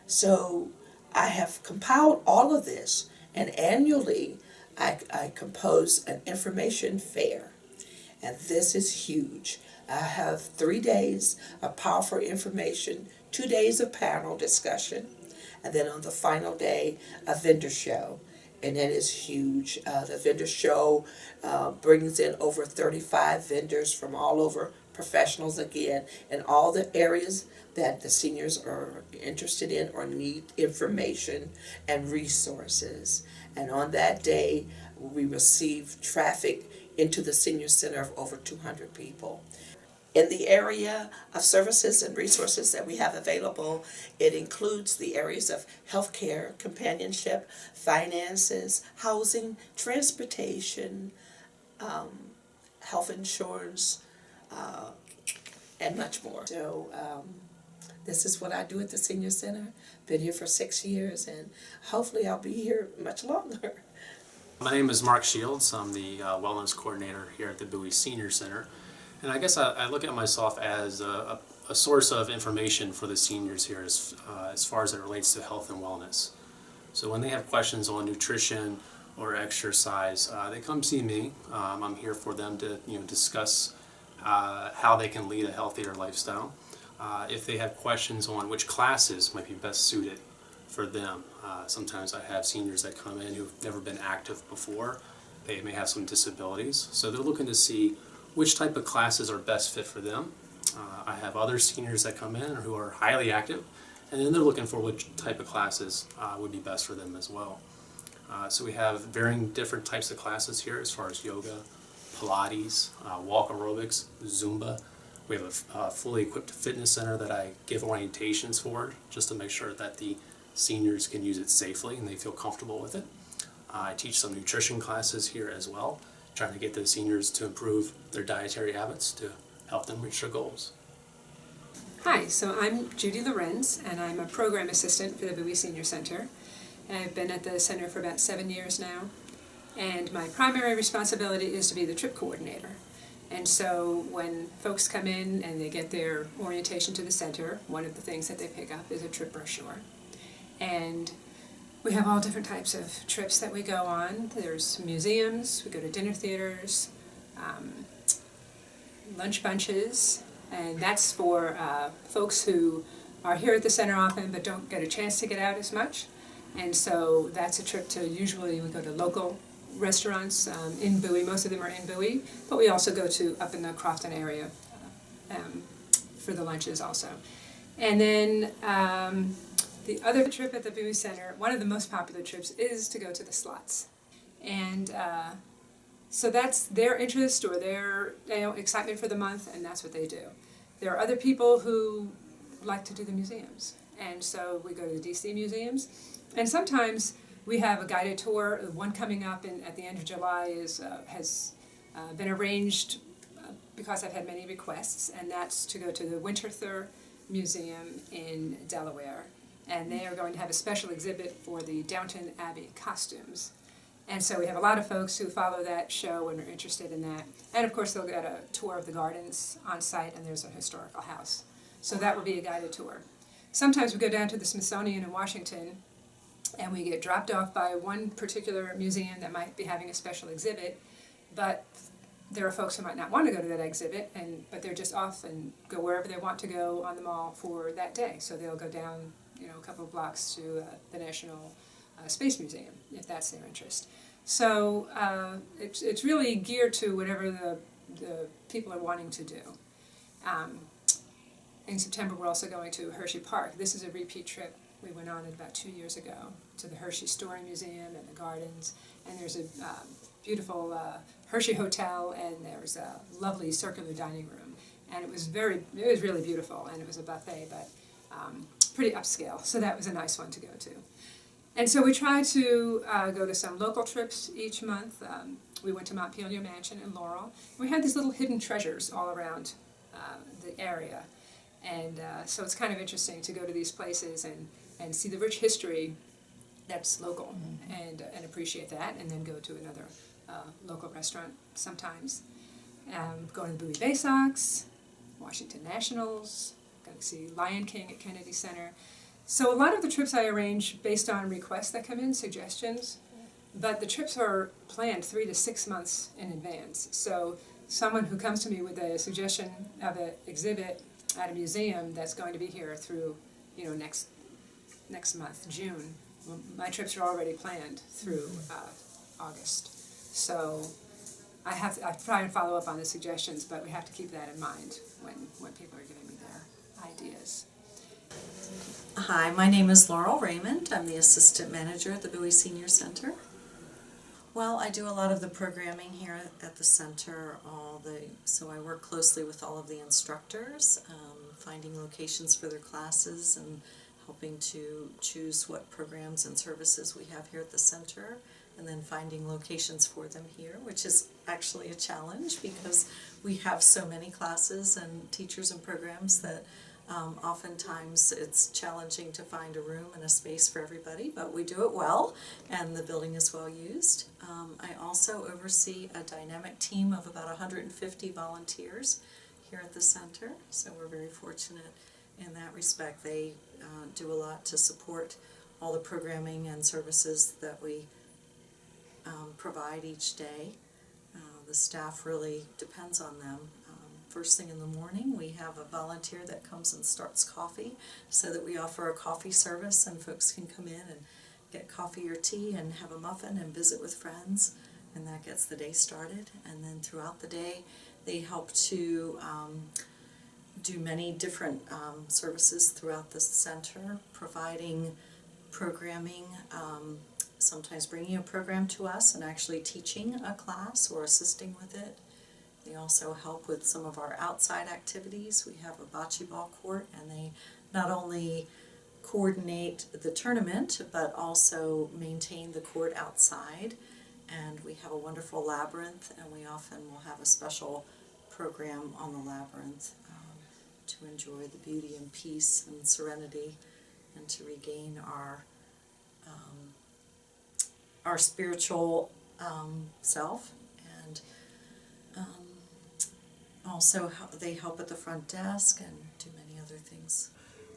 So I have compiled all of this, and annually I compose an information fair, and this is huge. I have 3 days of powerful information, 2 days of panel discussion, and then on the final day, a vendor show. And that is huge. The vendor show brings in over 35 vendors from all over, professionals again, in all the areas that the seniors are interested in or need information and resources. And on that day, we receive traffic into the senior center of over 200 people. In the area of services and resources that we have available, it includes the areas of healthcare, companionship, finances, housing, transportation, health insurance, and much more. So this is what I do at the Senior Center. Been here for 6 years, and hopefully I'll be here much longer. My name is Mark Shields. I'm the wellness coordinator here at the Bowie Senior Center. And I guess I look at myself as a source of information for the seniors here as far as it relates to health and wellness. So when they have questions on nutrition or exercise, they come see me. I'm here for them to discuss how they can lead a healthier lifestyle. If they have questions on which classes might be best suited for them, sometimes I have seniors that come in who've never been active before. They may have some disabilities, so they're looking to see which type of classes are best fit for them. I have other seniors that come in who are highly active, and then they're looking for which type of classes would be best for them as well. So we have varying different types of classes here as far as yoga, Pilates, walk aerobics, Zumba. We have a fully equipped fitness center that I give orientations for, just to make sure that the seniors can use it safely and they feel comfortable with it. I teach some nutrition classes here as well, trying to get the seniors to improve their dietary habits to help them reach their goals. Hi, so I'm Judy Lorenz, and I'm a program assistant for the Bowie Senior Center. I've been at the center for about 7 years now, and my primary responsibility is to be the trip coordinator. And so when folks come in and they get their orientation to the center, one of the things that they pick up is a trip brochure. And we have all different types of trips that we go on. There's museums, we go to dinner theaters, lunch bunches, and that's for folks who are here at the center often but don't get a chance to get out as much. And so that's a trip to, usually we go to local restaurants in Bowie. Most of them are in Bowie, but we also go to up in the Crofton area for the lunches also. And then the other trip at the Bowie Center, one of the most popular trips, is to go to the slots. And so that's their interest or their excitement for the month, and that's what they do. There are other people who like to do the museums, and so we go to the DC museums. And sometimes we have a guided tour. One coming up at the end of July has been arranged because I've had many requests, and that's to go to the Winterthur Museum in Delaware. And they are going to have a special exhibit for the Downton Abbey costumes. And so we have a lot of folks who follow that show and are interested in that. And of course they'll get a tour of the gardens on site, and there's a historical house. So that will be a guided tour. Sometimes we go down to the Smithsonian in Washington, and we get dropped off by one particular museum that might be having a special exhibit, but there are folks who might not want to go to that exhibit, but they're just off and go wherever they want to go on the mall for that day. So they'll go down a couple of blocks to the National Space Museum, if that's their interest. So it's really geared to whatever the people are wanting to do. In September we're also going to Hershey Park. This is a repeat trip. We went on it about 2 years ago to the Hershey Story Museum and the gardens, and there's a beautiful Hershey Hotel, and there's a lovely circular dining room, and it was really beautiful, and it was a buffet, but pretty upscale, so that was a nice one to go to. And so we try to go to some local trips each month. We went to Montpelier Mansion in Laurel. We have these little hidden treasures all around the area. And so it's kind of interesting to go to these places and see the rich history that's local and appreciate that, and then go to another local restaurant sometimes. Going to the Bowie Bay Sox, Washington Nationals, going to see Lion King at Kennedy Center. So a lot of the trips I arrange based on requests that come in, suggestions, but the trips are planned 3 to 6 months in advance. So someone who comes to me with a suggestion of an exhibit at a museum that's going to be here through, next month, June, my trips are already planned through August. So I try and follow up on the suggestions, but we have to keep that in mind when people are giving me their ideas. Hi, my name is Laurel Raymond. I'm the assistant manager at the Bowie Senior Center. Well, I do a lot of the programming here at the center, so I work closely with all of the instructors, finding locations for their classes and helping to choose what programs and services we have here at the center, and then finding locations for them here, which is actually a challenge because we have so many classes and teachers and programs that oftentimes it's challenging to find a room and a space for everybody, but we do it well, and the building is well used. I also oversee a dynamic team of about 150 volunteers here at the center, so we're very fortunate in that respect. They do a lot to support all the programming and services that we provide each day. The staff really depends on them. First thing in the morning, we have a volunteer that comes and starts coffee, so that we offer a coffee service and folks can come in and get coffee or tea and have a muffin and visit with friends, and that gets the day started. And then throughout the day, they help to do many different services throughout the center, providing programming, sometimes bringing a program to us and actually teaching a class or assisting with it. They also help with some of our outside activities. We have a bocce ball court, and they not only coordinate the tournament but also maintain the court outside. And we have a wonderful labyrinth, and we often will have a special program on the labyrinth to enjoy the beauty and peace and serenity, and to regain our spiritual self. And also they help at the front desk and do many other things.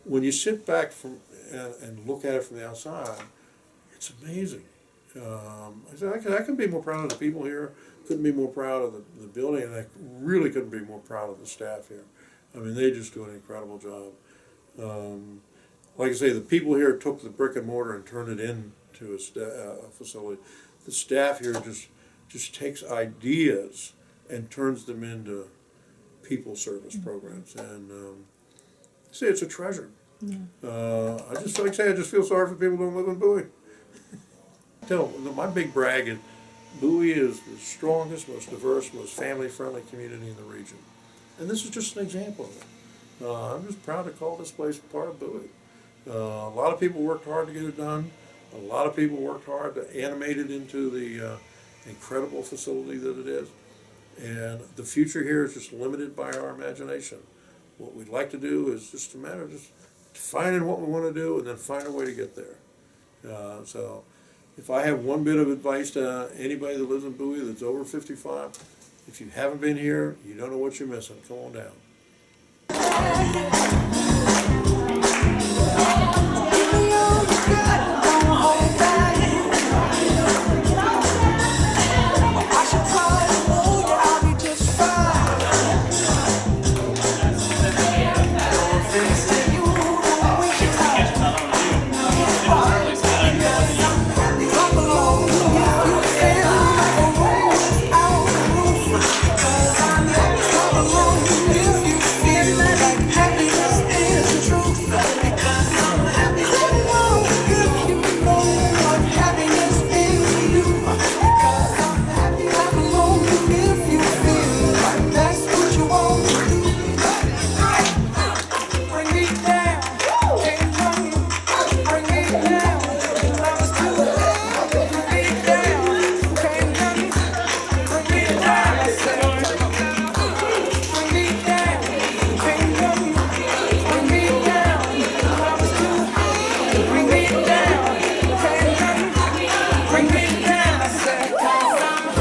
When you sit back and look at it from the outside, it's amazing. I couldn't be more proud of the people here, couldn't be more proud of the building, and I really couldn't be more proud of the staff here. I mean, they just do an incredible job. Like I say, the people here took the brick and mortar and turned it into a facility. The staff here just takes ideas and turns them into people service programs, and see, it's a treasure. Yeah. I just feel sorry for people who don't live in Bowie. My big brag is Bowie is the strongest, most diverse, most family-friendly community in the region, and this is just an example of it. I'm just proud to call this place part of Bowie. A lot of people worked hard to get it done. A lot of people worked hard to animate it into the incredible facility that it is. And the future here is just limited by our imagination. What we'd like to do is just a matter of just finding what we want to do and then find a way to get there. So if I have one bit of advice to anybody that lives in Bowie that's over 55, if you haven't been here, you don't know what you're missing. Come on down.